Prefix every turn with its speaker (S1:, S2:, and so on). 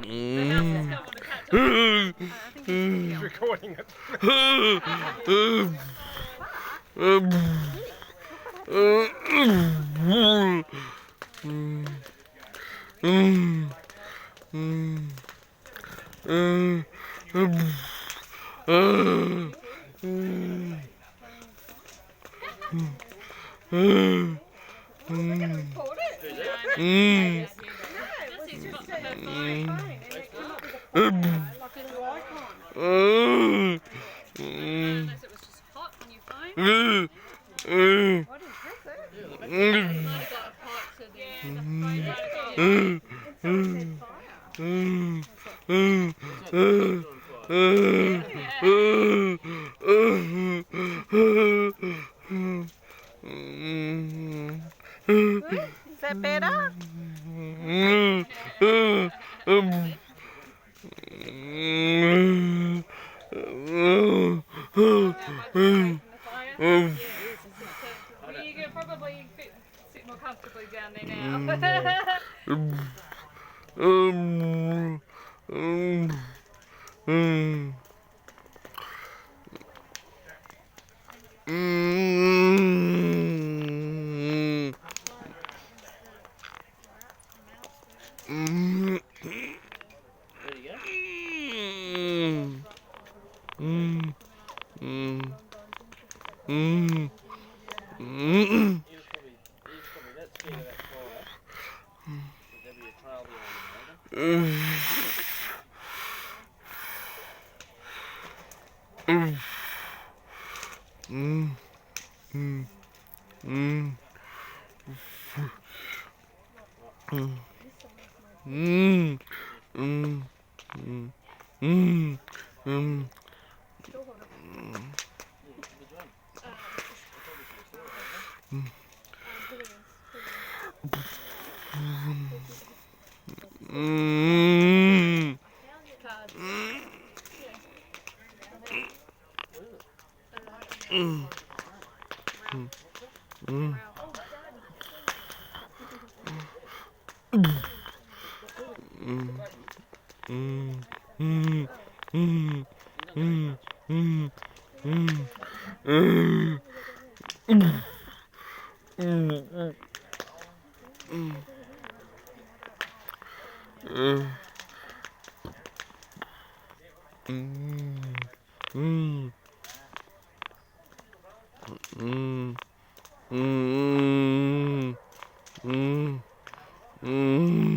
S1: The house is going to catch up. I think
S2: He's recording it.
S1: record it. Just he's got the phone. Unless it was just hot on your phone. Might have got hot to the phone might
S3: Is that better?
S1: You can probably sit more comfortably down there now.
S4: Mm.